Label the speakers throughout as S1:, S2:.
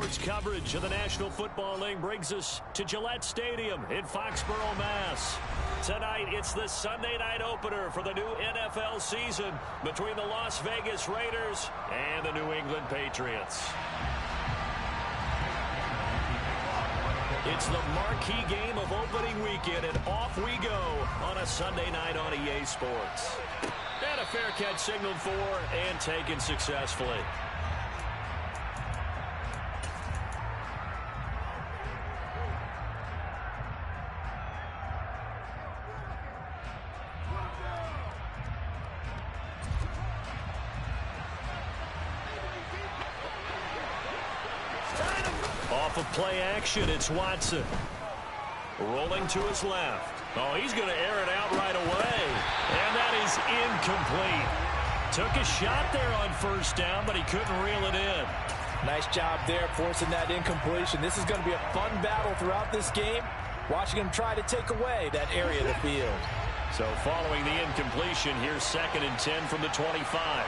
S1: Sports coverage of the National Football League brings us to Gillette Stadium in Foxborough, Mass. Tonight, it's the Sunday night opener for the new NFL season between the Las Vegas Raiders and the New England Patriots. It's the marquee game of opening weekend, and off we go on a Sunday night on EA Sports. And a fair catch signaled for and taken successfully. Off of play action, it's Watson. Rolling to his left. Oh, he's going to air it out right away. And that is incomplete. Took a shot there on first down, but he couldn't reel it in.
S2: Nice job there forcing that incompletion. This is going to be a fun battle throughout this game. Watching him try to take away that area of the field.
S1: So following the incompletion, here's 2nd and 10 from the 25.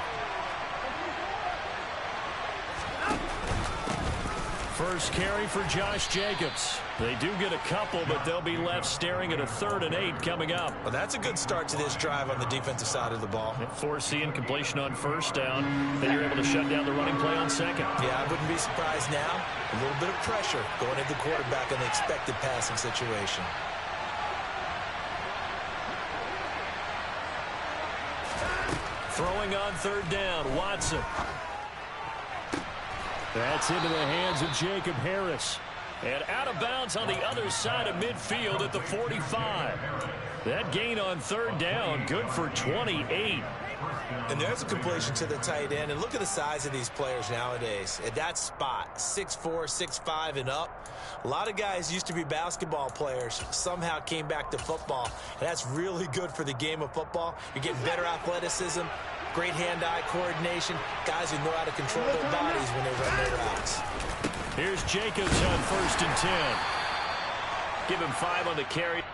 S1: First carry for Josh Jacobs. They do get a couple, but they'll be left staring at a 3rd and 8 coming up.
S3: Well, that's a good start to this drive on the defensive side of the ball.
S1: Force the incompletion on first down. Then you're able to shut down the running play on second.
S3: Yeah, I wouldn't be surprised now. A little bit of pressure going at the quarterback in the expected passing situation.
S1: Throwing on 3rd down, Watson. That's into the hands of Jacob Harris. And out of bounds on the other side of midfield at the 45. That gain on 3rd down, good for 28.
S3: And there's a completion to the tight end. And look at the size of these players nowadays. At that spot, 6'4", 6'5", and up. A lot of guys used to be basketball players, somehow came back to football. And that's really good for the game of football. You're getting better athleticism, great hand-eye coordination, guys who know how to control their bodies when they run their routes.
S1: Here's Jacobs on 1st and 10. Give him 5 on the carry.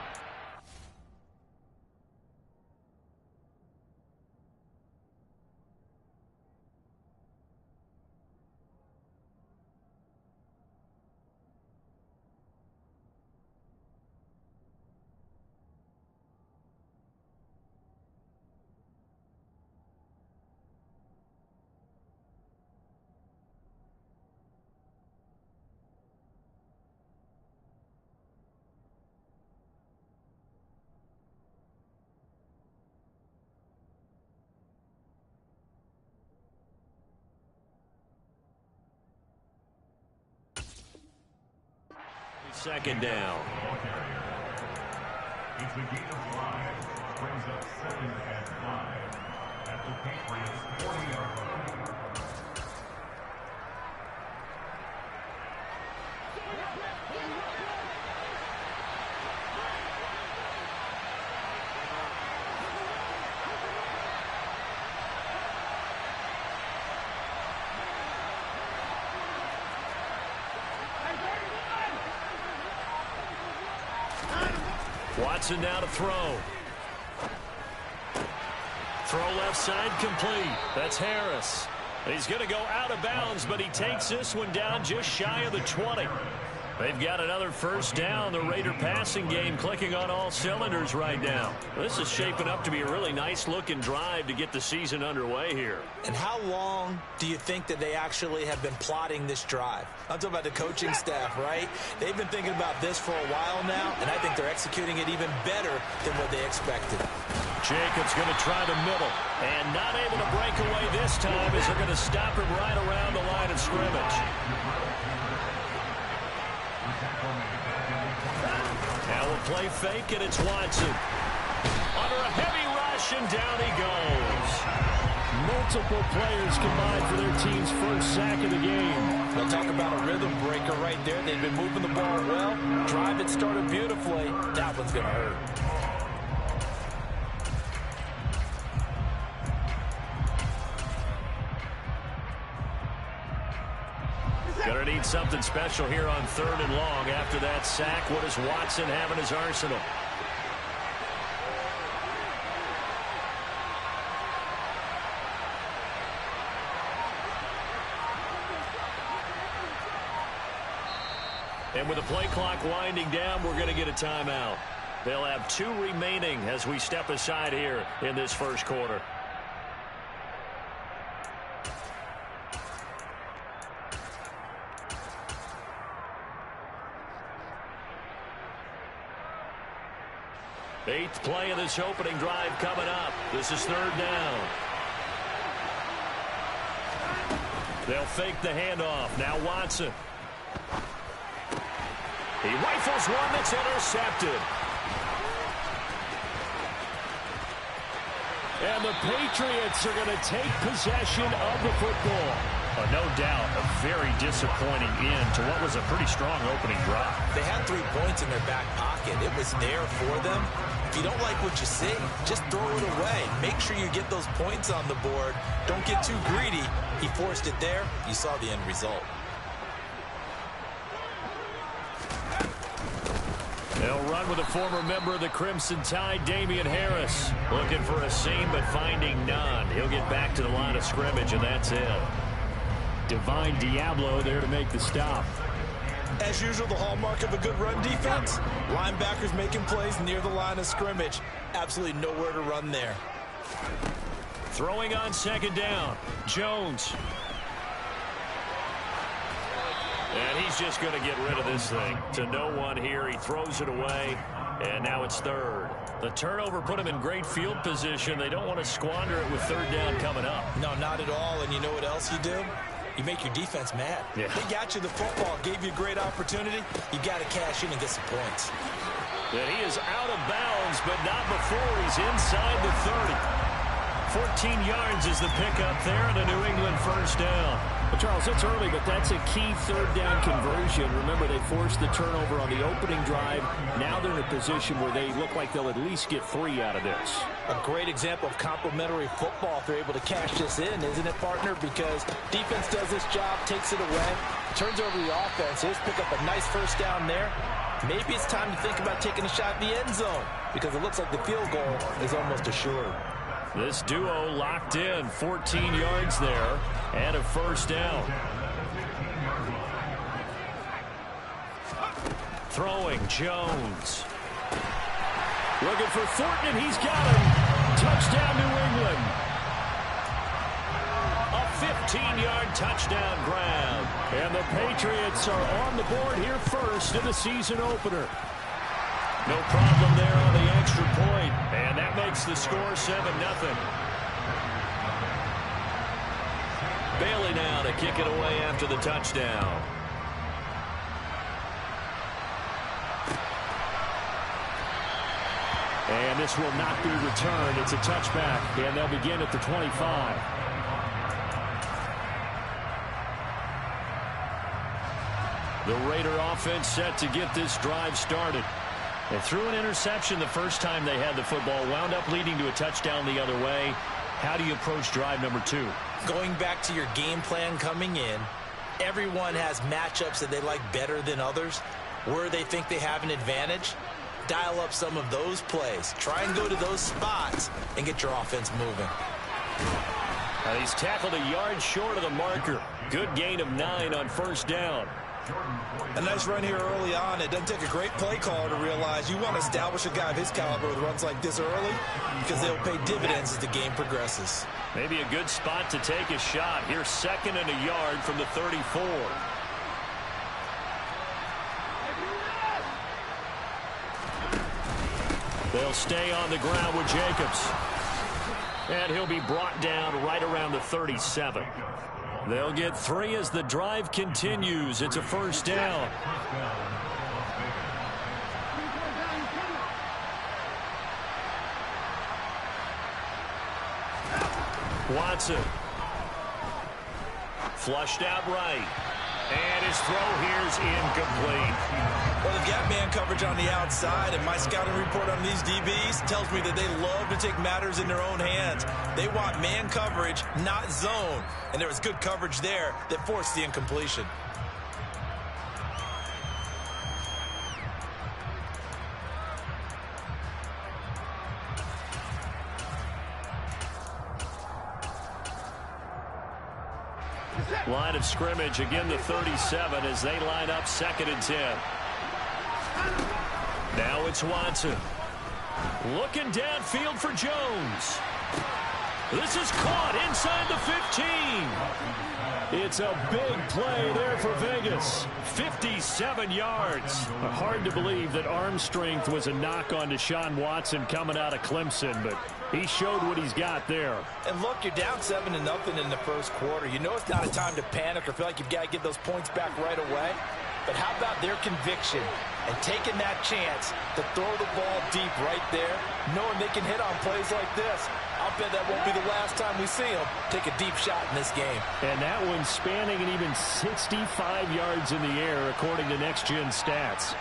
S1: Second down.
S4: It's a gain of 5. Brings up 2nd and 5 at the Patriots 40-yard line.
S1: Watson now to throw. Throw left side complete. That's Harris. He's going to go out of bounds, but he takes this one down just shy of the 20. They've got another first down. The Raider passing game clicking on all cylinders right now. This is shaping up to be a really nice-looking drive to get the season underway here.
S3: And how long do you think that they actually have been plotting this drive? I'm talking about the coaching staff, right? They've been thinking about this for a while now, and I think they're executing it even better than what they expected.
S1: Jacobs going to try the middle, and not able to break away this time as they're going to stop him right around the line of scrimmage. Now we'll play fake, and it's Watson. Under a heavy rush, and down he goes. Multiple players combined for their team's first sack of the game.
S2: They'll talk about a rhythm breaker right there. They've been moving the ball well. Drive it started beautifully. That one's going to hurt.
S1: Gonna need something special here on 3rd and long. After that sack, what does Watson have in his arsenal? And with the play clock winding down, we're going to get a timeout. They'll have 2 remaining as we step aside here in this first quarter. Eighth play of this opening drive coming up. This is 3rd down. They'll fake the handoff. Now Watson. He rifles one that's intercepted. And the Patriots are going to take possession of the football. No doubt a very disappointing end to what was a pretty strong opening drive.
S3: They had 3 points in their back pocket. It was there for them. If you don't like what you see, just throw it away. Make sure you get those points on the board. Don't get too greedy. He forced it there. You saw the end result.
S1: They'll run with a former member of the Crimson Tide, Damian Harris. Looking for a seam, but finding none. He'll get back to the line of scrimmage, and that's it. Divine Diablo there to make the stop.
S3: As usual, the hallmark of a good run defense. Linebackers making plays near the line of scrimmage. Absolutely nowhere to run there.
S1: Throwing on 2nd down. Jones. And he's just going to get rid of this thing. To no one here. He throws it away. And now it's 3rd. The turnover put him in great field position. They don't want to squander it with 3rd down coming up.
S3: No, not at all. And you know what else you do? You make your defense mad.
S1: Yeah.
S3: They got you the football, gave you a great opportunity. You got to cash in and get some points.
S1: And he is out of bounds, but not before he's inside the 30. 14 yards is the pickup there, and a New England 1st down.
S5: Well, Charles, it's early, but that's a key 3rd down conversion. Remember, they forced the turnover on the opening drive. Now they're in a position where they look like they'll at least get 3 out of this.
S2: A great example of complementary football if they're able to cash this in, isn't it, partner? Because defense does this job, takes it away, turns over the offense. Here's pick up a nice 1st down there. Maybe it's time to think about taking a shot in the end zone because it looks like the field goal is almost assured.
S1: This duo locked in, 14 yards there, and a 1st down. Throwing, Jones. Looking for Thornton, and he's got him. Touchdown, New England. A 15-yard touchdown grab.
S5: And the Patriots are on the board here first in the season opener.
S1: No problem there on the extra point, and that makes the score 7-0. Bailey now to kick it away after the touchdown.
S5: And this will not be returned. It's a touchback, and they'll begin at the 25.
S1: The Raider offense set to get this drive started. They threw an interception the first time they had the football, wound up leading to a touchdown the other way. How do you approach drive number 2?
S3: Going back to your game plan coming in, everyone has matchups that they like better than others. Where they think they have an advantage, dial up some of those plays. Try and go to those spots and get your offense moving.
S1: He's tackled a yard short of the marker. Good gain of 9 on 1st down.
S3: A nice run here early on. It doesn't take a great play caller to realize you want to establish a guy of his caliber with runs like this early because they'll pay dividends as the game progresses.
S1: Maybe a good spot to take a shot. Here's 2nd and a yard from the 34. They'll stay on the ground with Jacobs. And he'll be brought down right around the 37. They'll get 3 as the drive continues. It's a 1st down. Watson. Flushed out right. And his throw here's incomplete.
S3: Well, they've got man coverage on the outside, and my scouting report on these DBs tells me that they love to take matters in their own hands. They want man coverage, not zone. And there was good coverage there that forced the incompletion.
S1: Line of scrimmage, again the 37 as they line up 2nd and 10. Now it's Watson. Looking downfield for Jones. This is caught inside the 15. It's a big play there for Vegas. 57 yards. Hard to believe that arm strength was a knock on Deshaun Watson coming out of Clemson, but he showed what he's got there.
S2: And look, you're down 7-0 in the first quarter. You know it's not a time to panic or feel like you've got to get those points back right away. But how about their conviction and taking that chance to throw the ball deep right there, knowing they can hit on plays like this? I'll bet that won't be the last time we see them take a deep shot in this game.
S5: And that one spanning an even 65 yards in the air, according to Next Gen Stats.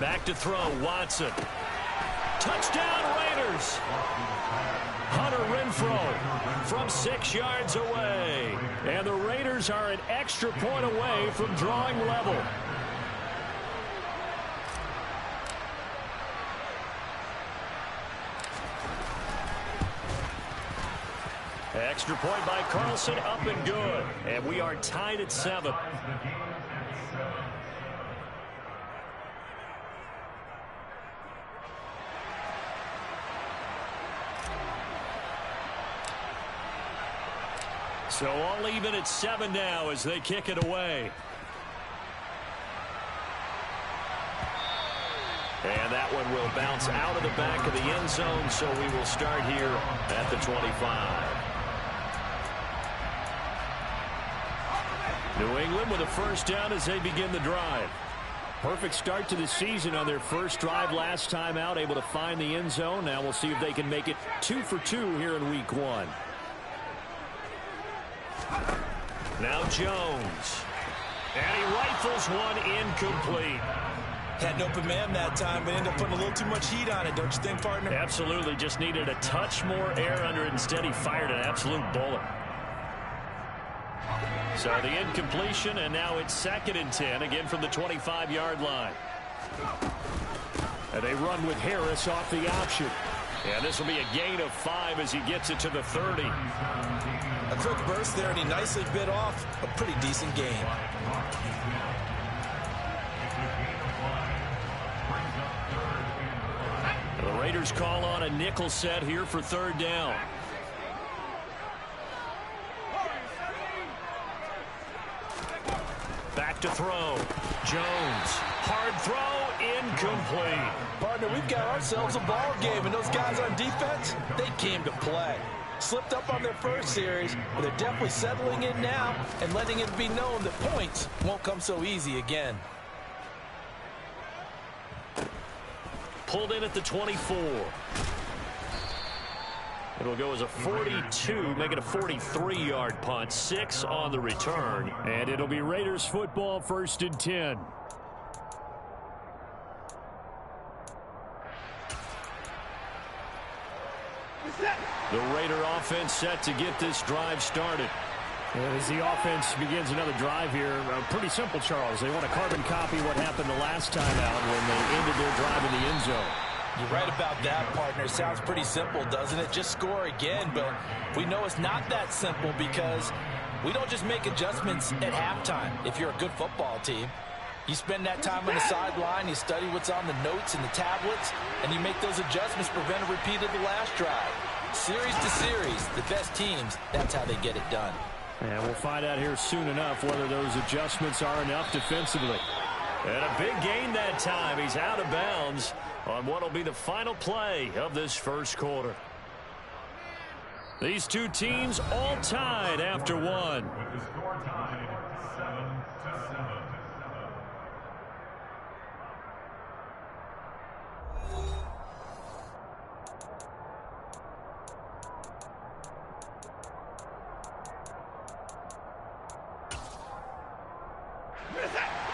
S1: Back to throw, Watson. Touchdown, Raiders. Hunter Renfrow from 6 yards away. And the Raiders are an extra point away from drawing level. Extra point by Carlson, up and good. And we are tied at 7. So all even at 7 now as they kick it away. And that one will bounce out of the back of the end zone, so we will start here at the 25. New England with a first down as they begin the drive.
S5: Perfect start to the season on their first drive last time out, able to find the end zone. Now we'll see if they can make it 2 for 2 here in week 1.
S1: Now Jones. And he rifles one incomplete.
S3: Had an open man that time, but ended up putting a little too much heat on it, don't you think, partner?
S1: Absolutely. Just needed a touch more air under it. Instead, he fired an absolute bullet. So the incompletion, and now it's 2nd and 10, again from the 25-yard line.
S5: And they run with Harris off the option.
S1: And this will be a gain of 5 as he gets it to the 30.
S3: A quick burst there, and he nicely bit off a pretty decent gain.
S1: The Raiders call on a nickel set here for 3rd down. Back to throw. Jones. Hard throw. Incomplete.
S2: Partner, we've got ourselves a ball game, and those guys on defense, they came to play. Slipped up on their first series, but they're definitely settling in now and letting it be known that points won't come so easy again.
S1: Pulled in at the 24. It'll go as a 42, make it a 43-yard punt. 6 on the return.
S5: And it'll be Raiders football, 1st and 10.
S1: The Raider offense set to get this drive started.
S5: As the offense begins another drive here, pretty simple, Charles. They want to carbon copy what happened the last time out when they ended their drive in the end zone.
S2: You're right about that, partner. Sounds pretty simple, doesn't it? Just score again, but we know it's not that simple because we don't just make adjustments at halftime if you're a good football team. You spend that time on the sideline, you study what's on the notes and the tablets, and you make those adjustments to prevent a repeat of the last drive. Series to series, the best teams, that's how they get it done.
S5: And we'll find out here soon enough whether those adjustments are enough defensively.
S1: And a big gain that time. He's out of bounds on what will be the final play of this first quarter. These two teams all tied after one.
S4: With the score tied 7-7.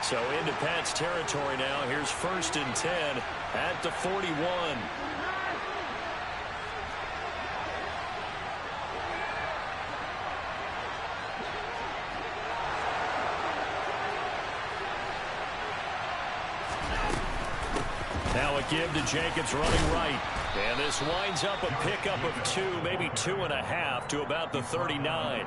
S1: So into Pat's territory now. Here's 1st and 10 at the 41. Now a give to Jacobs running right. And this winds up a pickup of 2, maybe 2.5 to about the 39.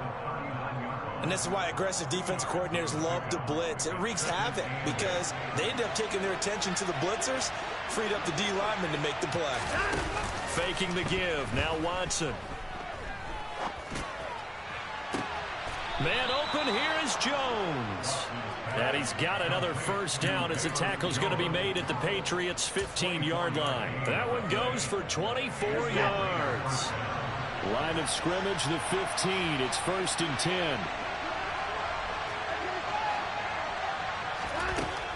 S3: And this is why aggressive defense coordinators love to blitz. It wreaks havoc because they end up taking their attention to the blitzers, freed up the D lineman to make the play.
S1: Faking the give. Now Watson. Man open. Here is Jones. And he's got another first down as the tackle's going to be made at the Patriots' 15-yard line. That one goes for 24 yards.
S5: Line of scrimmage, the 15. It's 1st and 10.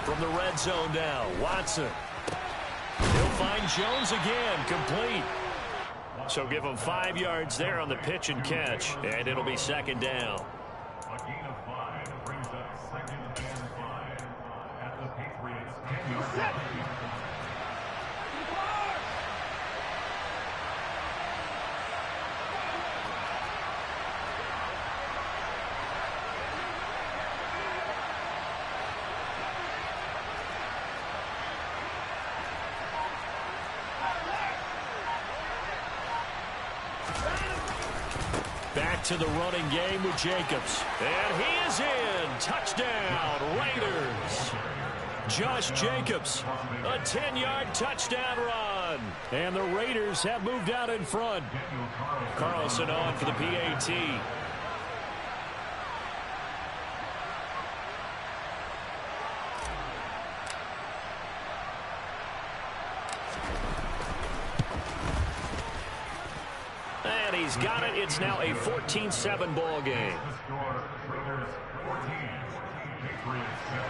S1: From the red zone now, Watson. He'll find Jones again, complete. So give him 5 yards there on the pitch and catch, and it'll be 2nd down.
S4: A gain of 5 brings up 2nd and 5 at the Patriots' 10-yard line.
S1: Back to the running game with Jacobs. And he is in. Touchdown, Raiders. Josh Jacobs, a 10-yard touchdown run.
S5: And the Raiders have moved out in front.
S1: Carlson on for the PAT. And he's got it. It's now a 14-7 ball game.
S4: The score, Raiders 14, Patriots 7.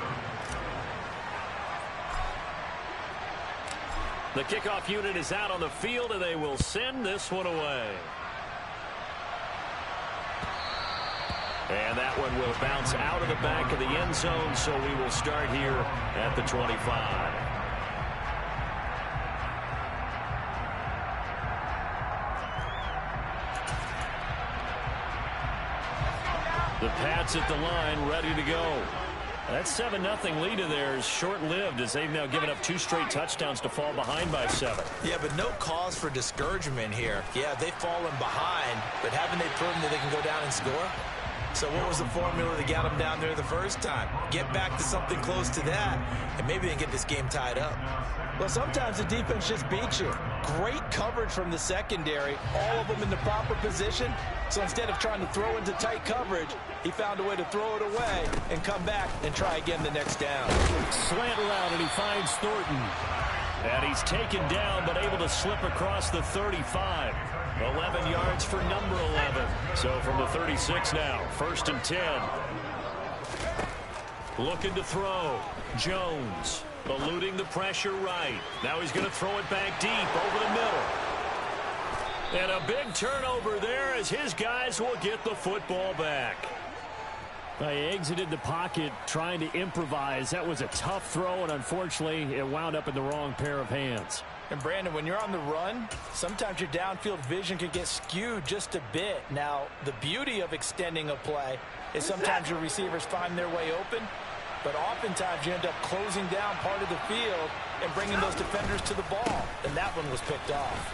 S1: The kickoff unit is out on the field, and they will send this one away. And that one will bounce out of the back of the end zone, so we will start here at the 25. The Pats at the line, ready to go. That 7-0 lead of theirs short-lived as they've now given up 2 straight touchdowns to fall behind by 7.
S3: Yeah, but no cause for discouragement here. Yeah, they've fallen behind, but haven't they proven that they can go down and score? So what was the formula that got them down there the first time? Get back to something close to that, and maybe they can get this game tied up. Well, sometimes the defense just beats you. Great coverage from the secondary, all of them in the proper position. So instead of trying to throw into tight coverage, he found a way to throw it away and come back and try again the next down.
S5: Slant around, and he finds Thornton.
S1: And he's taken down, but able to slip across the 35. 11 yards for number 11. So from the 36 now, 1st and 10. Looking to throw. Jones eluding the pressure right. Now he's going to throw it back deep over the middle. And a big turnover there as his guys will get the football back.
S5: He exited the pocket trying to improvise. That was a tough throw, and unfortunately, it wound up in the wrong pair of hands.
S2: And Brandon, when you're on the run, sometimes your downfield vision can get skewed just a bit. Now, the beauty of extending a play is sometimes your receivers find their way open, but oftentimes you end up closing down part of the field and bringing those defenders to the ball, and that one was picked off.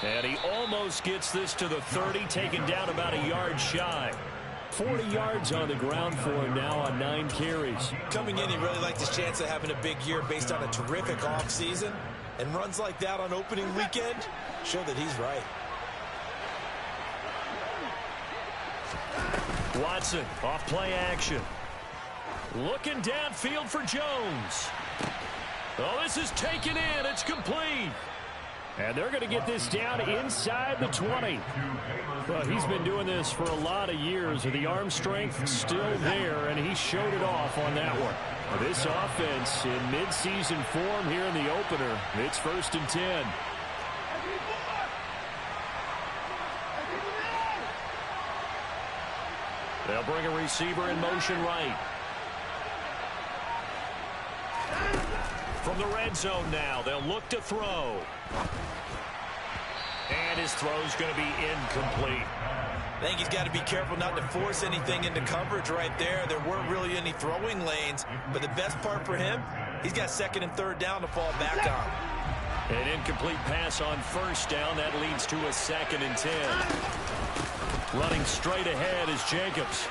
S1: And he almost gets this to the 30, taken down about a yard shy.
S5: 40 yards on the ground for him now on 9 carries.
S3: Coming in, he really liked his chance of having a big year based on a terrific offseason. And runs like that on opening weekend show that he's right.
S1: Watson off play action. Looking downfield for Jones. Oh, this is taken in. It's complete.
S5: And they're going to get this down inside the 20. Well, he's been doing this for a lot of years. The arm strength still there, and he showed it off on that one. This offense in midseason form here in the opener. It's 1st and 10.
S1: They'll bring a receiver in motion right. From the red zone now, they'll look to throw. And his throw's going to be incomplete.
S3: I think he's got to be careful not to force anything into coverage right there. There weren't really any throwing lanes, but the best part for him, He's got second and third down to fall back on.
S1: An incomplete pass on first down. That leads to a 2nd and 10. Running straight ahead is Jacobs.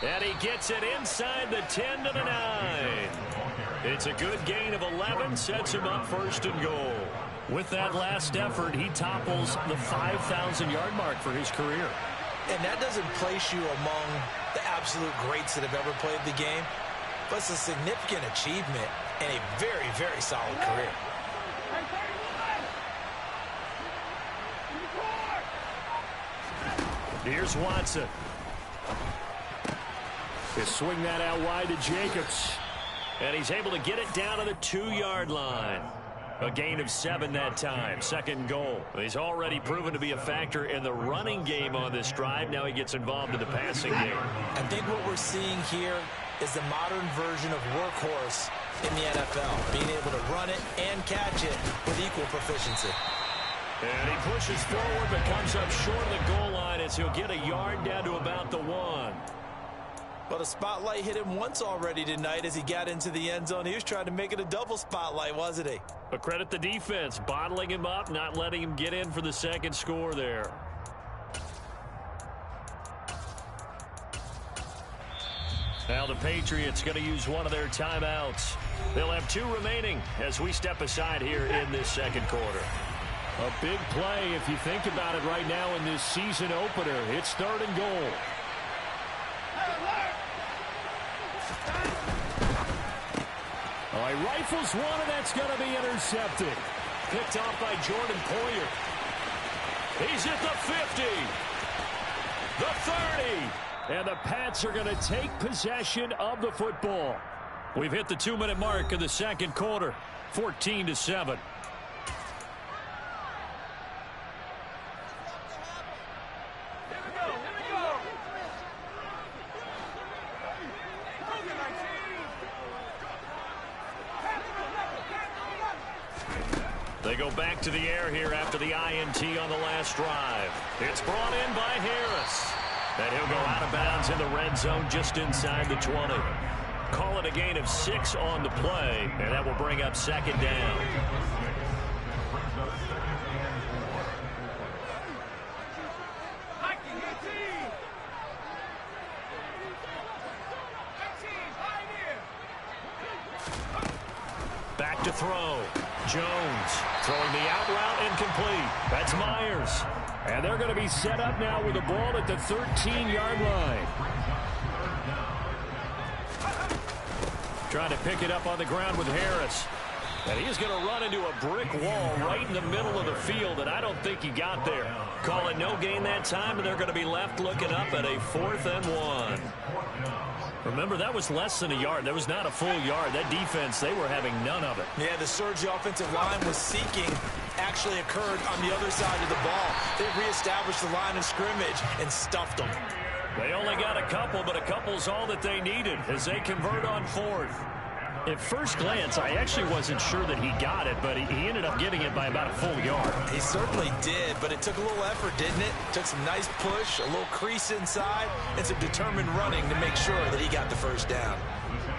S1: And he gets it inside the 10 to the 9. It's a good gain of 11. Sets him up 1st and goal. With that last effort, he topples the 5,000-yard mark for his career.
S3: And that doesn't place you among the absolute greats that have ever played the game. But it's a significant achievement and a very, very solid career.
S1: Here's Watson.
S5: They swing that out wide to Jacobs.
S1: And he's able to get it down to the 2-yard line. A gain of 7 that time. 2nd goal. He's already proven to be a factor in the running game on this drive. Now he gets involved in the passing game.
S3: I think what we're seeing here is the modern version of workhorse in the NFL. Being able to run it and catch it with equal proficiency.
S1: And he pushes forward but comes up short of the goal line as he'll get a yard down to about the 1.
S3: But a spotlight hit him once already tonight as he got into the end zone. He was trying to make it a double spotlight, wasn't he?
S1: But credit the defense, bottling him up, not letting him get in for the 2nd score there. Now the Patriots going to use one of their timeouts. They'll have 2 remaining as we step aside here in this 2nd quarter.
S5: A big play if you think about it right now in this season opener. It's 3rd and goal. Oh, he rifles one, and that's going to be intercepted.
S1: Picked off by Jordan Poyer. He's at the 50. The 30.
S5: And the Pats are going to take possession of the football.
S1: We've hit the 2-minute mark of the 2nd quarter. 14-7. They go back to the air here after the INT on the last drive. It's brought in by Harris. And he'll go out of bounds in the red zone just inside the 20. Call it a gain of 6 on the play, and that will bring up 2nd down. Back to throw. Jones throwing the out route incomplete. That's Myers.
S5: And they're going to be set up now with the ball at the 13-yard line.
S1: Trying to pick it up on the ground with Harris. And he's going to run into a brick wall right in the middle of the field, and I don't think he got there. Call it no gain that time, and they're going to be left looking up at a 4th and 1. Remember, that was less than a yard. That was not a full yard. That defense, they were having none of it.
S3: Yeah, the surge the offensive line was seeking actually occurred on the other side of the ball. They reestablished the line of scrimmage and stuffed them.
S1: They only got a couple, but a couple's all that they needed as they convert on 4th. At first glance, I actually wasn't sure that he got it, but he ended up getting it by about a full yard.
S3: He certainly did, but it took a little effort, didn't it? Took some nice push, a little crease inside, and some determined running to make sure that he got the 1st down.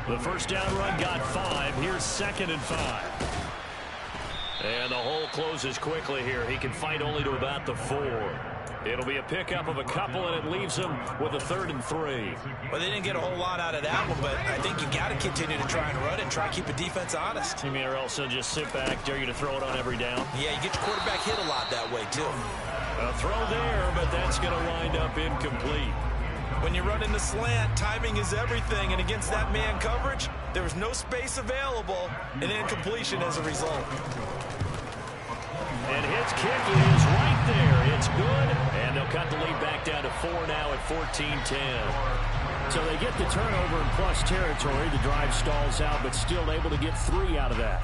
S1: The 1st down run got 5. Here's 2nd and 5. And the hole closes quickly here. He can fight only to about the 4. It'll be a pickup of a couple, and it leaves him with a 3rd and 3.
S3: Well, they didn't get a whole lot out of that one, but I think you got to continue to try and run and try to keep the defense honest.
S1: You mean or else they'll just sit back, dare you to throw it on every down?
S3: Yeah, you get your quarterback hit a lot that way, too.
S1: A throw there, but that's going to wind up incomplete.
S3: When you run in the slant, timing is everything, and against that man coverage, there was no space available, and incompletion as a result.
S1: And his kick is right there. It's good. And they'll cut the lead back down to 4 now at 14-10.
S5: So they get the turnover in plus territory. The drive stalls out, but still able to get 3 out of that.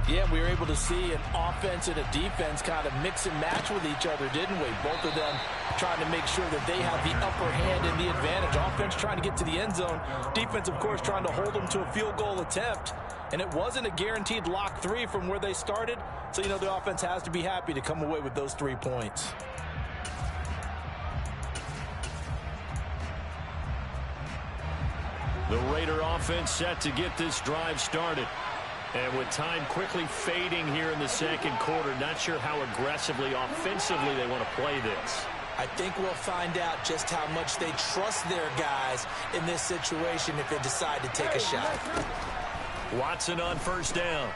S2: Yeah, we were able to see an offense and a defense kind of mix and match with each other, didn't we? Both of them trying to make sure that they have the upper hand and the advantage. Offense trying to get to the end zone. Defense, of course, trying to hold them to a field goal attempt. And it wasn't a guaranteed lock 3 from where they started. So, you know, the offense has to be happy to come away with those 3 points.
S1: The Raider offense set to get this drive started. And with time quickly fading here in the second quarter, not sure how aggressively, offensively they want to play this.
S2: I think we'll find out just how much they trust their guys in this situation if they decide to take a shot.
S1: Watson on first down.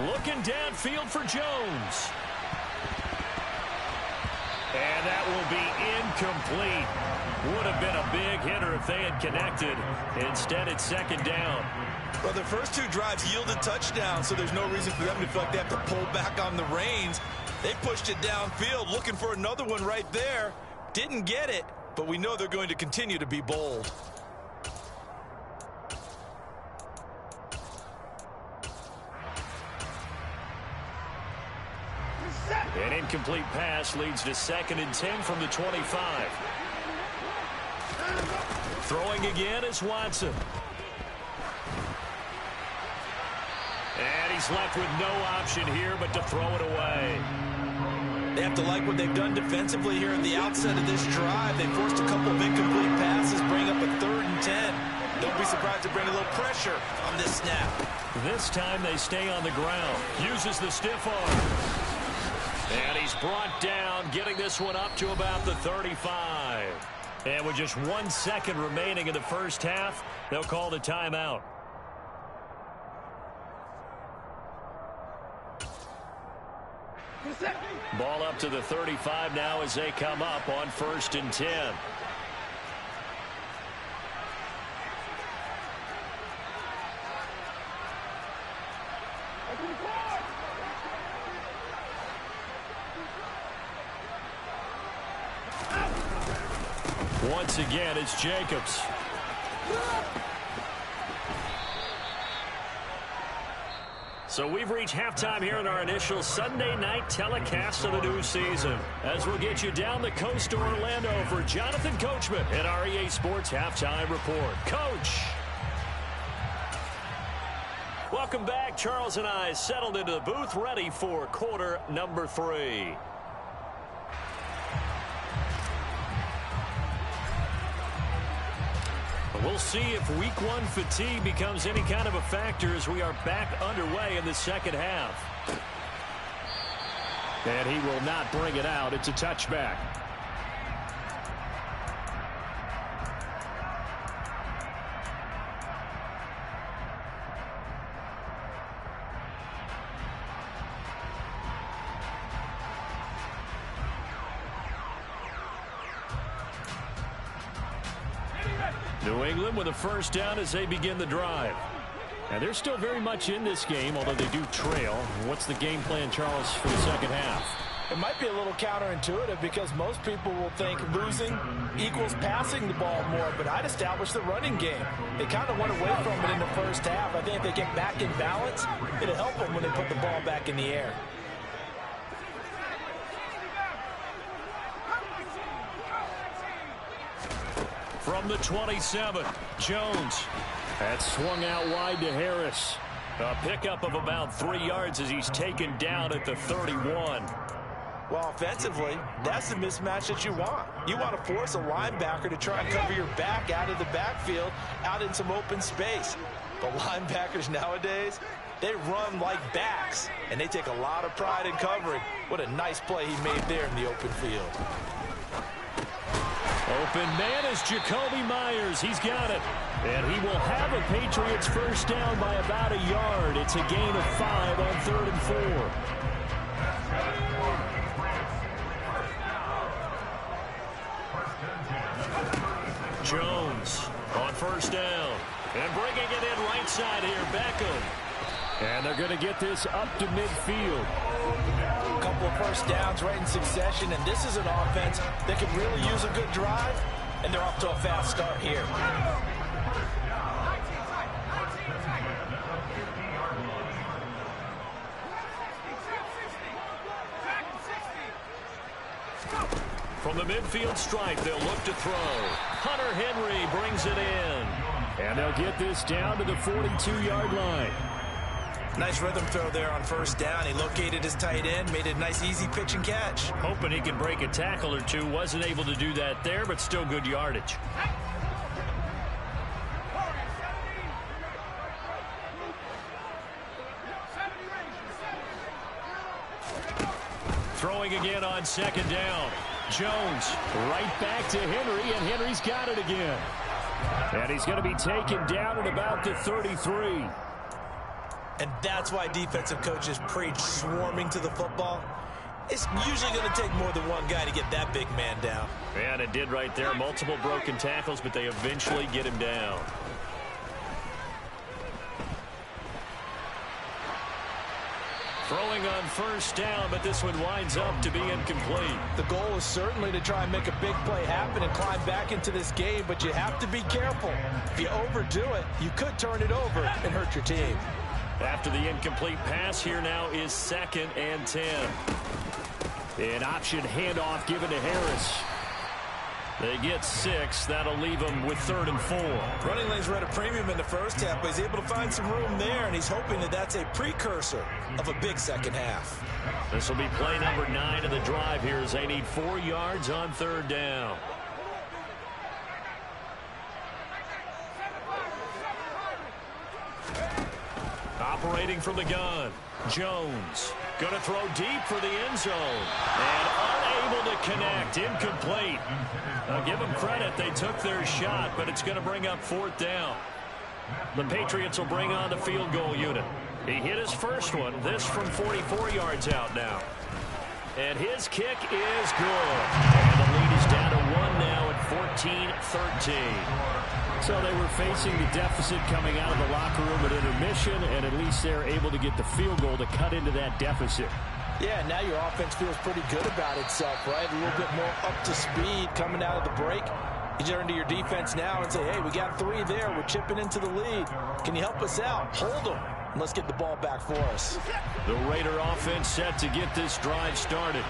S1: Looking downfield for Jones. And that will be incomplete. Would have been a big hitter if they had connected. Instead, it's second down.
S3: Well, their first two drives yielded touchdowns, so there's no reason for them to feel like they have to pull back on the reins. They pushed it downfield, looking for another one right there. Didn't get it, but we know they're going to continue to be bold.
S1: An incomplete pass leads to 2nd and 10 from the 25. Throwing again is Watson. And he's left with no option here but to throw it away.
S3: They have to like what they've done defensively here at the outset of this drive. They forced a couple of incomplete passes, bring up a 3rd and 10. Don't be surprised to bring a little pressure on this snap.
S1: This time they stay on the ground. Uses the stiff arm. And he's brought down, getting this one up to about the 35. And with just 1 second remaining in the first half, they'll call the timeout. Ball up to the 35 now as they come up on 1st and 10. Once again, it's Jacobs. So we've reached halftime here in our initial Sunday night telecast of the new season. As we'll get you down the coast to Orlando for Jonathan Coachman at our EA Sports Halftime Report. Coach! Welcome back. Charles and I settled into the booth, ready for quarter number 3. We'll see if week 1 fatigue becomes any kind of a factor as we are back underway in the second half.
S5: And he will not bring it out. It's a touchback.
S1: New England with a first down as they begin the drive.
S5: And they're still very much in this game, although they do trail. What's the game plan, Charles, for the second half?
S2: It might be a little counterintuitive because most people will think losing equals passing the ball more, but I'd establish the running game. They kind of went away from it in the first half. I think if they get back in balance, it'll help them when they put the ball back in the air.
S1: From the 27, Jones.
S5: That swung out wide to Harris.
S1: A pickup of about 3 yards as he's taken down at the 31.
S2: Well, offensively, that's the mismatch that you want. You want to force a linebacker to try and cover your back out of the backfield, out in some open space. But linebackers nowadays, they run like backs, and they take a lot of pride in covering. What a nice play he made there in the open field.
S1: Open man is Jacoby Myers. He's got it.
S5: And he will have a Patriots first down by about a yard. It's a gain of 5 on 3rd and 4.
S1: Jones on first down. And bringing it in right side here, Beckham.
S5: And they're going to get this up to midfield.
S2: A couple of first downs right in succession, and this is an offense that could really use a good drive, and they're off to a fast start here.
S1: From the midfield stripe, they'll look to throw. Hunter Henry brings it in.
S5: And they'll get this down to the 42-yard line.
S3: Nice rhythm throw there on first down. He located his tight end, made it a nice easy pitch and catch.
S1: Hoping he could break a tackle or two. Wasn't able to do that there, but still good yardage. Throwing again on second down. Jones
S5: right back to Henry, and Henry's got it again. And he's going to be taken down at about the 33.
S3: And that's why defensive coaches preach swarming to the football. It's usually going to take more than one guy to get that big man down.
S1: And it did right there. Multiple broken tackles, but they eventually get him down. Throwing on first down, but this one winds up to be incomplete.
S2: The goal is certainly to try and make a big play happen and climb back into this game, but you have to be careful. If you overdo it, you could turn it over and hurt your team.
S1: After the incomplete pass, here now is 2nd and 10.
S5: An option handoff given to Harris.
S1: They get 6. That'll leave them with 3rd and 4.
S3: Running lanes were at a premium in the first half, but he's able to find some room there, and he's hoping that that's a precursor of a big second half.
S1: This will be play number 9 of the drive here as they need 4 yards on 3rd down. Operating from the gun. Jones going to throw deep for the end zone. And unable to connect. Incomplete. I'll give them credit. They took their shot, but it's going to bring up 4th down. The Patriots will bring on the field goal unit. He hit his first one. This from 44 yards out now. And his kick is good. And the lead is down to 1 now at 14-13.
S5: So they were facing the deficit coming out of the locker room at intermission, and at least they're able to get the field goal to cut into that deficit.
S2: Yeah, now your offense feels pretty good about itself, right? A little bit more up to speed coming out of the break. You turn to your defense now and say, hey, we got 3 there. We're chipping into the lead. Can you help us out? Hold them. And let's get the ball back for us.
S1: The Raider offense set to get this drive started.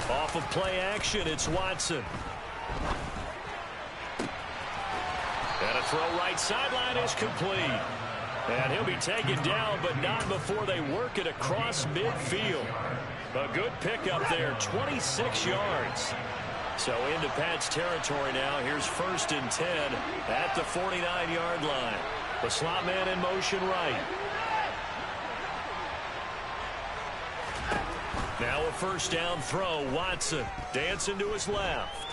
S1: Off of play action, it's Watson. And a throw right sideline is complete. And he'll be taken down, but not before they work it across midfield. A good pickup there, 26 yards. So into Pat's territory now. Here's 1st and 10 at the 49-yard line. The slot man in motion right. Now a 1st down throw. Watson dancing to his left.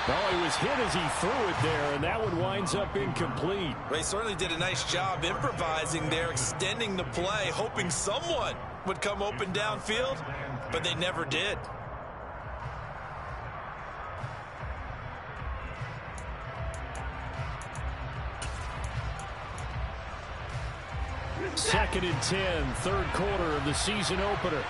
S5: Oh, he was hit as he threw it there, and that one winds up incomplete.
S3: They certainly did a nice job improvising there, extending the play, hoping someone would come open downfield, but they never did.
S5: Second and 10, 3rd quarter of the season opener.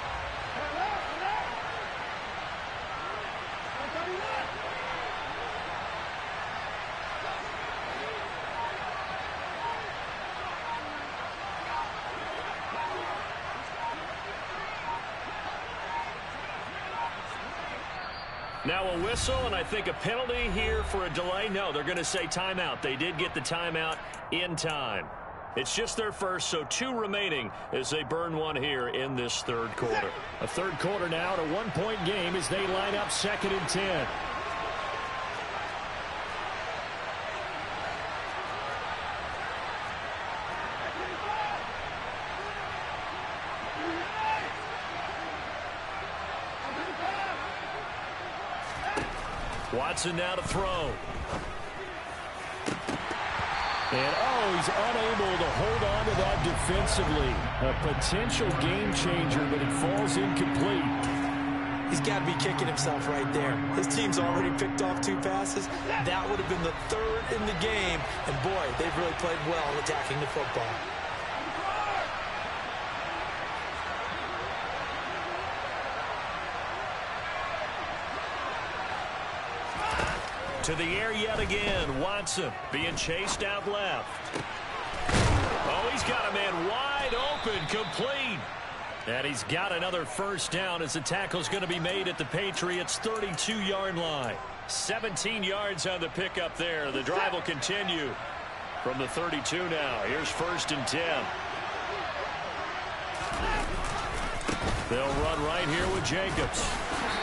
S1: Now a whistle, and I think a penalty here for a delay. No, they're going to say timeout. They did get the timeout in time. It's just their first, so 2 remaining as they burn one here in this 3rd quarter.
S5: A 3rd quarter now, a 1-point game as they line up 2nd and 10.
S1: Watson now to throw.
S5: And, he's unable to hold on to that defensively. A potential game changer, but it falls incomplete.
S3: He's got to be kicking himself right there. His team's already picked off 2 passes. That would have been the 3rd in the game. And, boy, they've really played well attacking the football.
S1: To the air yet again. Watson being chased out left. Oh, he's got a man wide open, complete. And he's got another 1st down as the tackle's going to be made at the Patriots' 32-yard line. 17 yards on the pickup there. The drive will continue from the 32 now. Here's 1st and 10. They'll run right here with Jacobs.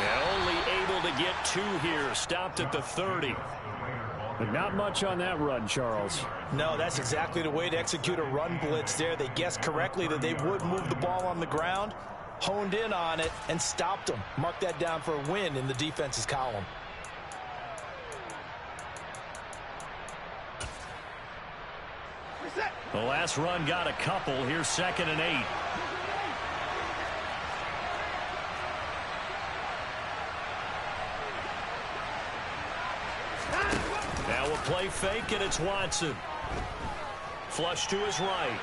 S1: And only able able to get 2 here. Stopped at the 30.
S5: But not much on that run, Charles.
S2: No, that's exactly the way to execute a run blitz there. They guessed correctly that they would move the ball on the ground, honed in on it, and stopped them. Mark that down for a win in the defense's column.
S1: The last run got a couple. Here's 2nd and 8. Now a play fake, and it's Watson. Flush to his right.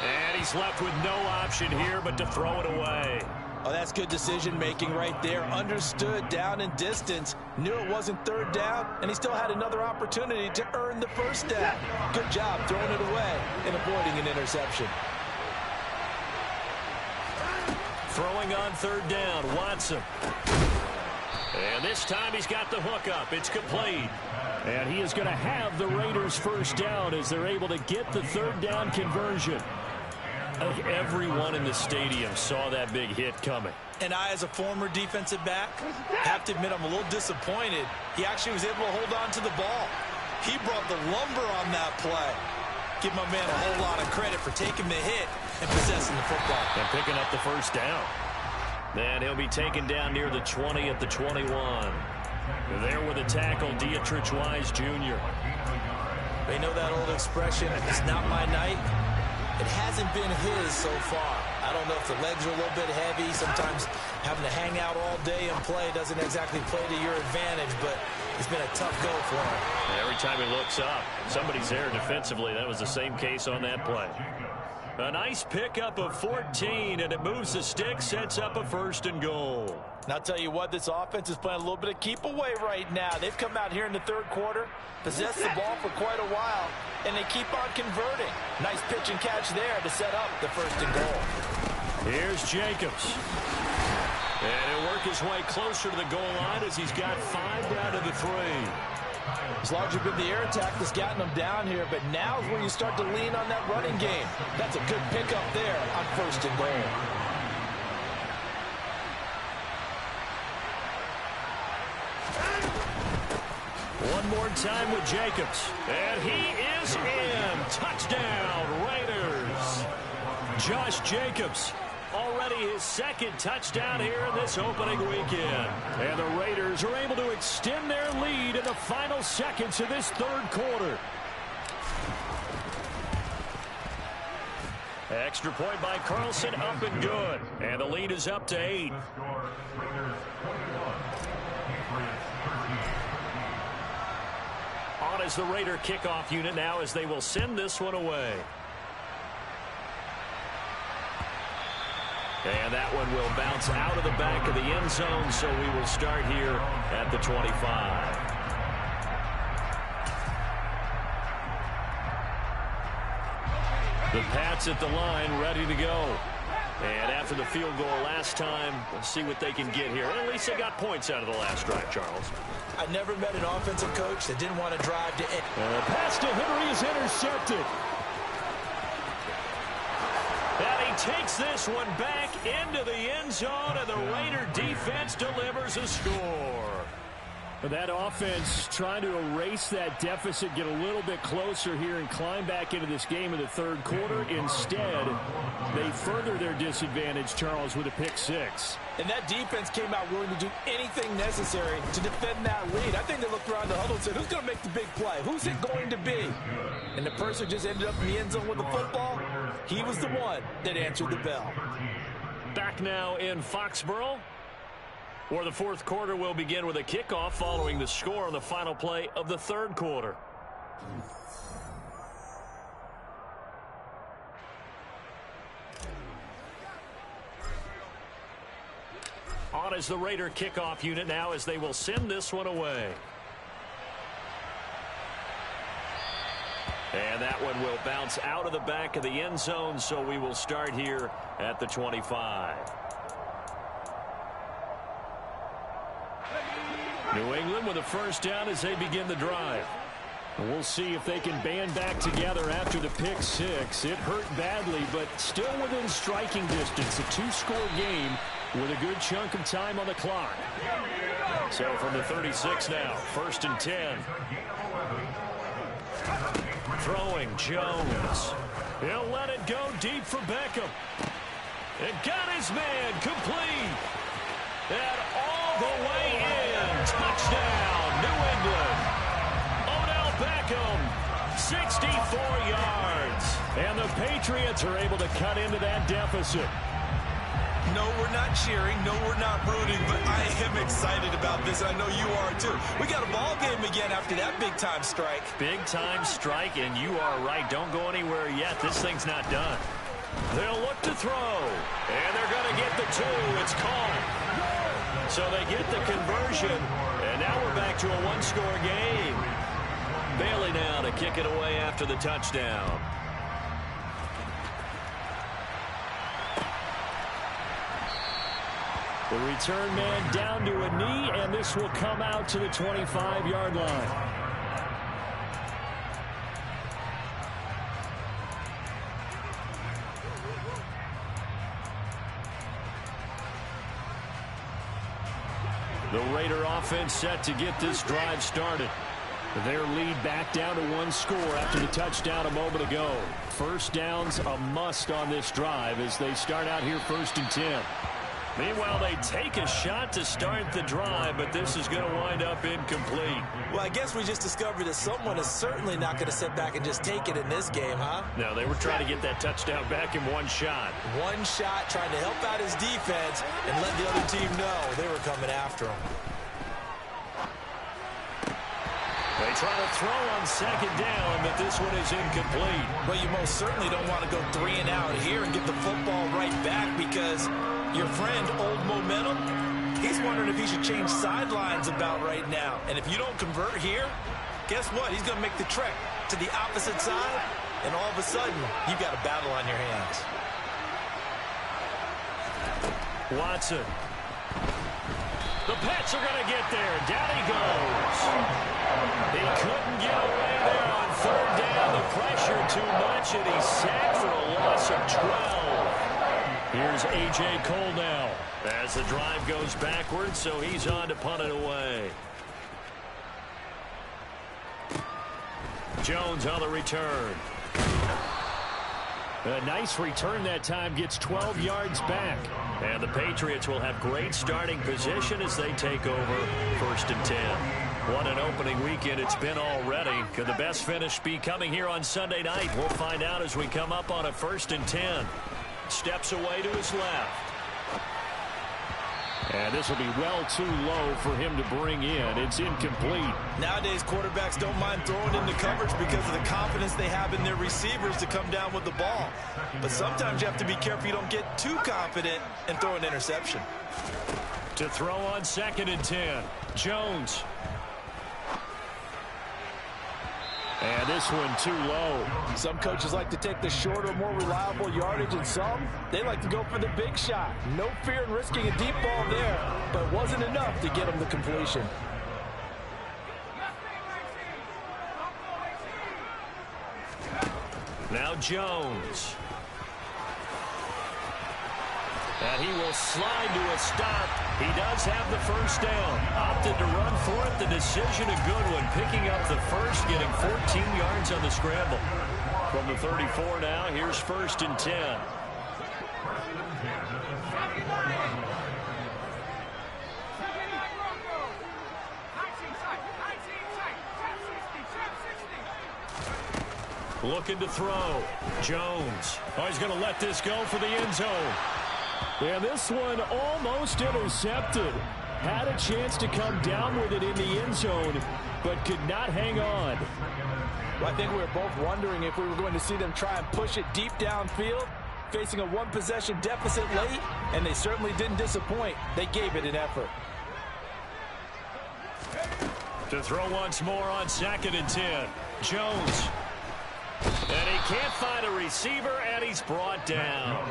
S1: And he's left with no option here but to throw it away.
S2: Oh, that's good decision-making right there. Understood down and distance. Knew it wasn't 3rd down, and he still had another opportunity to earn the 1st down. Good job throwing it away and avoiding an interception.
S1: Throwing on 3rd down, Watson. And this time he's got the hook up. It's complete.
S5: And he is going to have the Raiders' 1st down as they're able to get the 3rd down conversion.
S1: Everyone in the stadium saw that big hit coming.
S3: And I, as a former defensive back, have to admit I'm a little disappointed. He actually was able to hold on to the ball. He brought the lumber on that play. Give my man a whole lot of credit for taking the hit and possessing the football.
S1: And picking up the 1st down. Then he'll be taken down near the 20 at the 21. There with a tackle, Dietrich Wise Jr.
S3: They know that old expression, it's not my night. It hasn't been his so far. I don't know if the legs are a little bit heavy. Sometimes having to hang out all day and play doesn't exactly play to your advantage, but it's been a tough go for him.
S1: Every time he looks up, somebody's there defensively. That was the same case on that play. A nice pickup of 14, and it moves the stick, sets up a 1st and goal.
S2: And I'll tell you what, this offense is playing a little bit of keep away right now. They've come out here in the 3rd quarter, possessed the ball for quite a while, and they keep on converting. Nice pitch and catch there to set up the 1st and goal.
S1: Here's Jacobs. And he'll work his way closer to the goal line as he's got 5 down to the 3.
S2: It's largely been the air attack that's gotten them down here, but now is where you start to lean on that running game. That's a good pickup there on 1st and goal.
S1: One more time with Jacobs. And he is in. Touchdown, Raiders. Josh Jacobs. Already his 2nd touchdown here in this opening weekend.
S5: And the Raiders are able to extend their lead in the final seconds of this 3rd quarter.
S1: Extra point by Carlson, up and good. And the lead is up to 8. On is the Raider kickoff unit now as they will send this one away. And that one will bounce out of the back of the end zone, so we will start here at the 25. The Pats at the line, ready to go. And after the field goal last time, we'll see what they can get here. And at least they got points out of the last drive, Charles.
S3: I never met an offensive coach that didn't want to drive to end.
S5: The pass to Henry is intercepted.
S1: And he takes this one back into the end zone, and the Raider defense delivers a score.
S5: That offense trying to erase that deficit, get a little bit closer here and climb back into this game in the 3rd quarter. Instead, they further their disadvantage, Charles, with a pick 6.
S2: And that defense came out willing to do anything necessary to defend that lead. I think they looked around the huddle and said, who's going to make the big play? Who's it going to be? And the person just ended up in the end zone with the football. He was the one that answered the bell.
S1: Back now in Foxborough, where the 4th quarter will begin with a kickoff following the score on the final play of the 3rd quarter. On is the Raider kickoff unit now as they will send this one away. And that one will bounce out of the back of the end zone, so we will start here at the 25. New England with a 1st down as they begin the drive.
S5: We'll see if they can band back together after the pick 6. It hurt badly, but still within striking distance. A 2-score game with a good chunk of time on the clock.
S1: So from the 36 now, 1st and 10. Throwing Jones. He'll let it go deep for Beckham. It got his man complete. And all the way in. Touchdown, New England. Odell Beckham, 64 yards. And the Patriots are able to cut into that deficit.
S3: No, we're not cheering. No, we're not rooting. But I am excited about this. I know you are, too. We got a ball game again after that big-time strike.
S1: Big-time strike, and you are right. Don't go anywhere yet. This thing's not done. They'll look to throw. And they're going to get the 2. It's caught. So they get the conversion. And now we're back to a one-score game. Bailey now to kick it away after the touchdown.
S5: The return man down to a knee, and this will come out to the 25-yard line. The Raider offense set to get this drive started. Their lead back down to 1 score after the touchdown a moment ago. First down's a must on this drive as they start out here 1st and 10.
S1: Meanwhile, they take a shot to start the drive, but this is going to wind up incomplete.
S3: Well, I guess we just discovered that someone is certainly not going to sit back and just take it in this game, huh?
S1: No, they were trying to get that touchdown back in one shot.
S3: One shot, trying to help out his defense and let the other team know they were coming after him.
S1: They try to throw on 2nd down, but this one is incomplete.
S3: Well, you most certainly don't want to go 3 and out here and get the football right back because your friend, Old Momentum, he's wondering if he should change sidelines about right now. And if you don't convert here, guess what? He's going to make the trek to the opposite side, and all of a sudden, you've got a battle on your hands.
S1: Watson. The Pats are going to get there. Down he goes. He couldn't get away there on 3rd down. The pressure too much, and he's sacked for a loss of 12. Here's A.J. Cole now as the drive goes backwards, so he's on to punt it away. Jones on the return.
S5: A nice return that time, gets 12 yards back.
S1: And the Patriots will have great starting position as they take over 1st and 10. What an opening weekend it's been already. Could the best finish be coming here on Sunday night? We'll find out as we come up on a 1st and 10. Steps away to his left.
S5: And this will be well too low for him to bring in. It's incomplete.
S3: Nowadays, quarterbacks don't mind throwing into coverage because of the confidence they have in their receivers to come down with the ball. But sometimes you have to be careful you don't get too confident and throw an interception.
S1: To throw on 2nd and 10. Jones.
S5: And this one too low.
S2: Some coaches like to take the shorter, more reliable yardage, and some, they like to go for the big shot. No fear in risking a deep ball there, but it wasn't enough to get him the completion.
S1: Now Jones. And he will slide to a stop. He does have the 1st down. Opted to run for it. The decision a good one. Picking up the 1st, getting 14 yards on the scramble. From the 34 now, here's 1st and 10. Looking to throw. Jones. Oh, he's going to let this go for the end zone.
S5: Yeah, this one almost intercepted. Had a chance to come down with it in the end zone, but could not hang on.
S2: Well, I think we were both wondering if we were going to see them try and push it deep downfield, facing a 1-possession deficit late, and they certainly didn't disappoint. They gave it an effort.
S1: To throw once more on 2nd and 10. Jones. And he can't find a receiver, and he's brought down.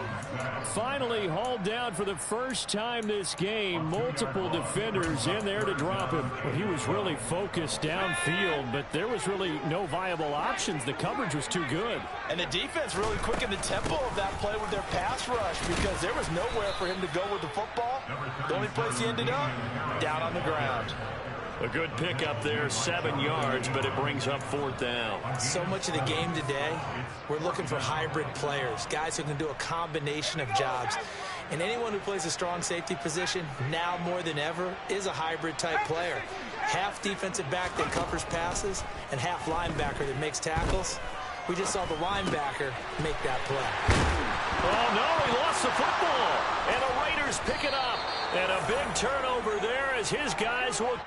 S5: Finally hauled down for the first time this game. Multiple defenders in there to drop him. Well, he was really focused downfield, but there was really no viable options. The coverage was too good.
S2: And the defense really quickened the tempo of that play with their pass rush because there was nowhere for him to go with the football. The only place he ended up, down on the ground.
S1: A good pickup there, 7 yards, but it brings up 4th down.
S3: So much of the game today, we're looking for hybrid players, guys who can do a combination of jobs. And anyone who plays a strong safety position, now more than ever, is a hybrid-type player. Half defensive back that covers passes and half linebacker that makes tackles. We just saw the linebacker make that play.
S1: Oh, no, he lost the football. And the Raiders pick it up. And a big turnover there as his guys will...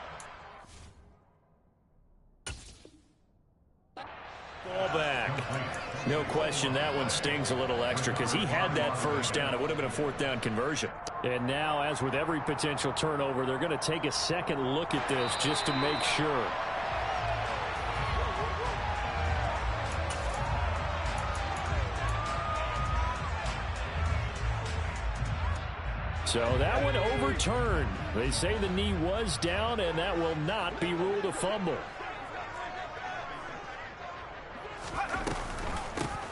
S1: Ball back. No question that one stings a little extra because he had that first down. It would have been a 4th down conversion.
S5: And now, as with every potential turnover, they're going to take a second look at this just to make sure. So that one overturned. They say the knee was down, and that will not be ruled a fumble.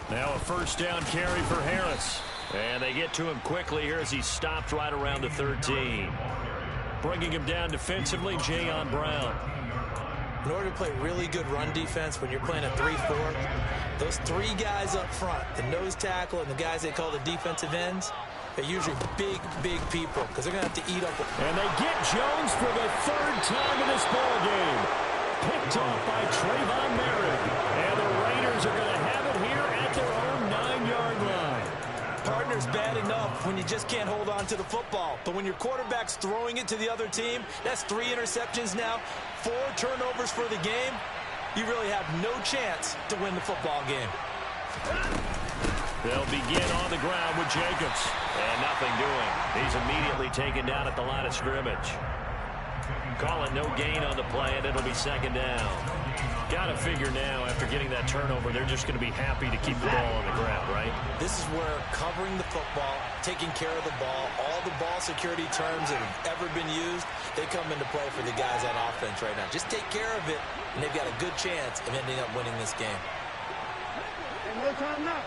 S5: Now a first down carry for Harris.
S1: And they get to him quickly here as he stopped right around the 13. Bringing him down defensively, Jayon Brown.
S3: In order to play really good run defense when you're playing a 3-4, those 3 guys up front, the nose tackle and the guys they call the defensive ends, they're usually big, big people because they're going to have to eat up.
S5: And they get Jones for the 3rd time in this ball game. Picked off by Trayvon Merritt. And the Raiders are going to have it here at their own 9-yard line.
S3: Partner's bad enough when you just can't hold on to the football. But when your quarterback's throwing it to the other team, that's 3 interceptions now, 4 turnovers for the game. You really have no chance to win the football game.
S1: They'll begin on the ground with Jacobs. And nothing doing. He's immediately taken down at the line of scrimmage. Call it no gain on the play, and it'll be 2nd down. Got to figure now, after getting that turnover, they're just going to be happy to keep the ball on the ground, right?
S3: This is where covering the football, taking care of the ball, all the ball security terms that have ever been used, they come into play for the guys on offense right now. Just take care of it, and they've got a good chance of ending up winning this game.
S6: No time now.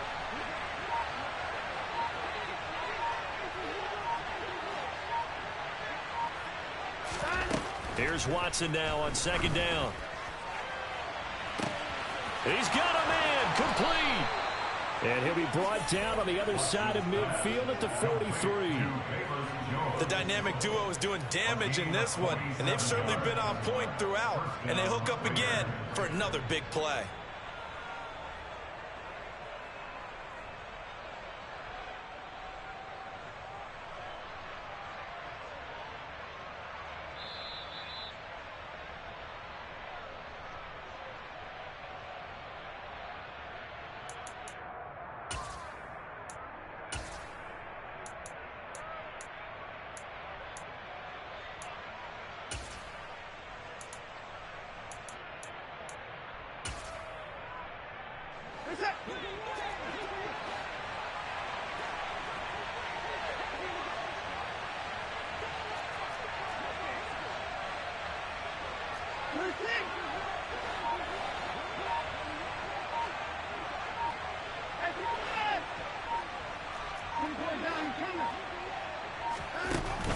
S1: Here's Watson now on 2nd down. He's got a man complete.
S5: And he'll be brought down on the other side of midfield at the 43.
S3: The dynamic duo is doing damage in this one, and they've certainly been on point throughout. And they hook up again for another big play.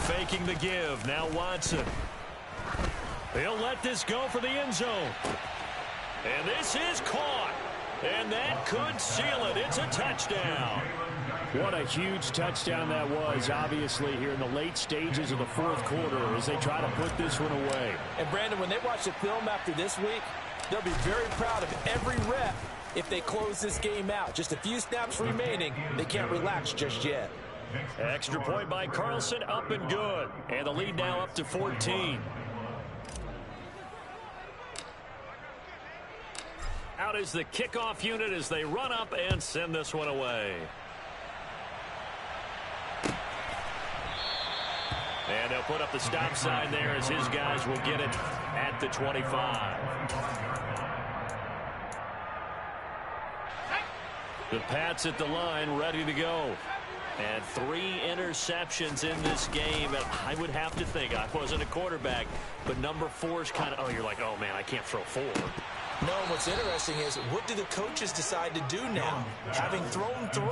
S1: Faking the give. Now Watson. He'll let this go for the end zone. And this is caught. And that could seal it. It's a touchdown.
S5: What a huge touchdown that was, obviously, here in the late stages of the 4th quarter as they try to put this one away.
S2: And, Brandon, when they watch the film after this week, they'll be very proud of every rep if they close this game out. Just a few snaps remaining. They can't relax just yet.
S1: Extra point by Carlson, up and good. And the lead now up to 14. Out is the kickoff unit as they run up and send this one away. And they'll put up the stop sign there as his guys will get it at the 25. The Pats at the line, ready to go. And 3 interceptions in this game. And I would have to think, I wasn't a quarterback, but number 4 is kind of, oh, you're like, oh, man, I can't throw 4.
S3: No, what's interesting is, what do the coaches decide to do now? Having thrown 3,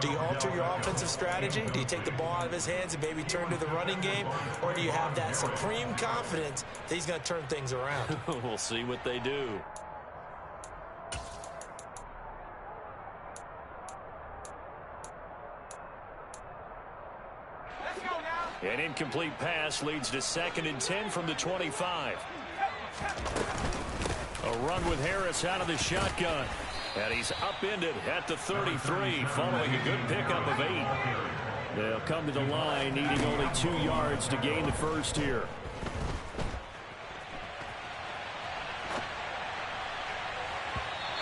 S3: do you alter your offensive strategy? Do you take the ball out of his hands and maybe turn to the running game? Or do you have that supreme confidence that he's going to turn things around?
S1: We'll see what they do. An incomplete pass leads to 2nd and 10 from the 25. A run with Harris out of the shotgun. And he's upended at the 33 following a good pickup of 8. They'll come to the line needing only 2 yards to gain the first here.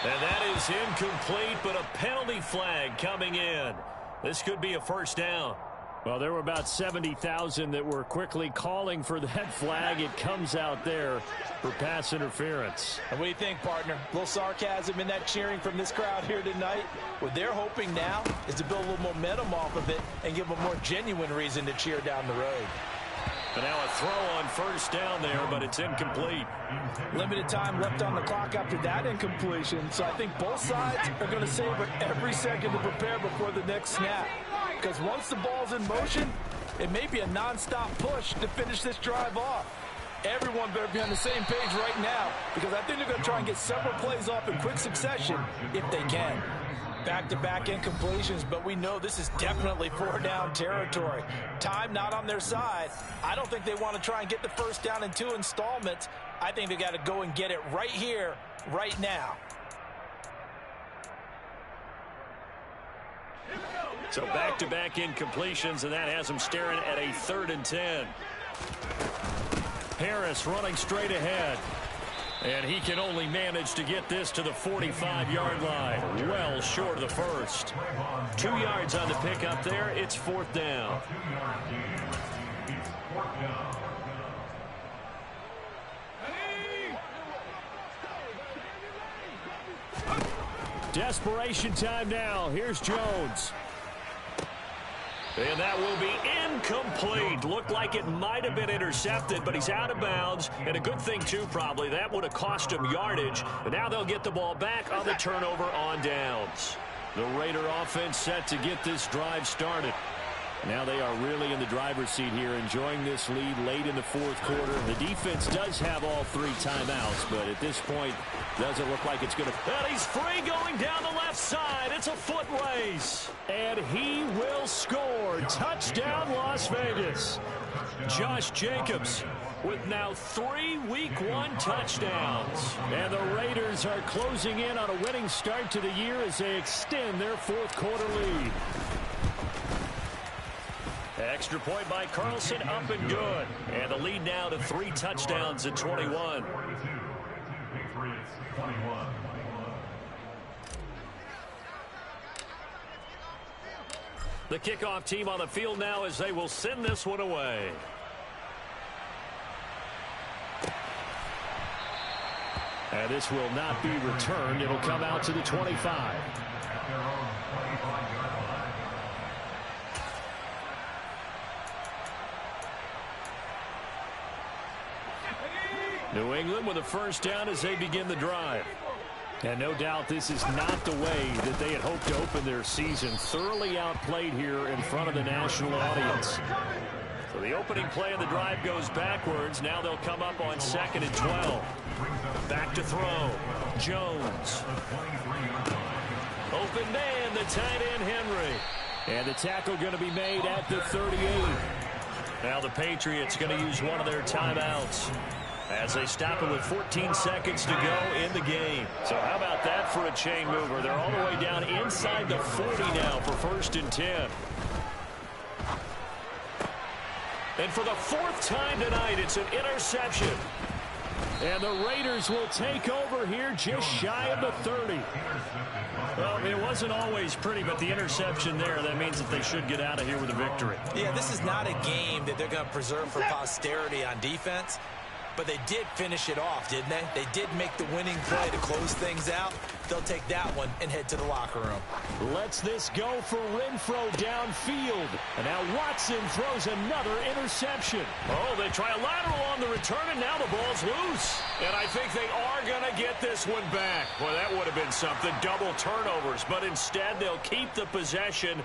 S1: And that is incomplete, but a penalty flag coming in. This could be a first down. Well, there were about 70,000 that were quickly calling for that flag. It comes out there for pass interference.
S2: And what do you think, partner? A little sarcasm in that cheering from this crowd here tonight. What they're hoping now is to build a little momentum off of it and give them a more genuine reason to cheer down the road.
S1: And now a throw on first down there, but it's incomplete.
S2: Limited time left on the clock after that incompletion. So I think both sides are going to savor every second to prepare before the next snap. Because once the ball's in motion, it may be a nonstop push to finish this drive off. Everyone better be on the same page right now, because I think they're going to try and get several plays off in quick succession if they can. Back-to-back incompletions, but we know this is definitely 4-down territory. Time not on their side. I don't think they want to try and get the first down in 2 installments. I think they got to go and get it right here, right now.
S1: So back-to-back incompletions, and that has them staring at a 3rd and 10. Harris running straight ahead. And he can only manage to get this to the 45-yard line. Well short of the first. 2 yards on the pickup there. It's 4th down. Desperation time now. Here's Jones. And that will be incomplete. Looked like it might have been intercepted, but he's out of bounds. And a good thing, too, probably. That would have cost him yardage. But now they'll get the ball back on the turnover on downs. The Raider offense set to get this drive started. Now they are really in the driver's seat here, enjoying this lead late in the 4th quarter. The defense does have all 3 timeouts, but at this point, doesn't look like it's going to. And he's free going down the left side. It's a foot race. And he will score. Touchdown, Las Vegas. Josh Jacobs with now 3 Week 1 touchdowns. And the Raiders are closing in on a winning start to the year as they extend their 4th quarter lead. Extra point by Carlson, up and good. And the lead now to 3 touchdowns at 21. The kickoff team on the field now as they will send this one away. And this will not be returned. It'll come out to the 25. New England with a first down as they begin the drive. And no doubt this is not the way that they had hoped to open their season. Thoroughly outplayed here in front of the national audience. So the opening play of the drive goes backwards. Now they'll come up on 2nd and 12. Back to throw. Jones. Open man, the tight end Henry. And the tackle going to be made at the 38. Now the Patriots going to use one of their timeouts as they stop it with 14 seconds to go in the game. So how about that for a chain mover? They're all the way down inside the 40 now for 1st and 10. And for the 4th time tonight, it's an interception. And the Raiders will take over here just shy of the 30. Well, it wasn't always pretty, but the interception there, that means that they should get out of here with a victory.
S3: Yeah, this is not a game that they're going to preserve for posterity on defense. but they did finish it off, didn't they? They did make the winning play to close things out. They'll take that one and head to the locker room.
S5: Lets this go for Renfro downfield. And now Watson throws another interception.
S1: Oh, they try a lateral on the return, and now the ball's loose. And I think they are going to get this one back. Well, that would have been something, double turnovers. But instead, they'll keep the possession.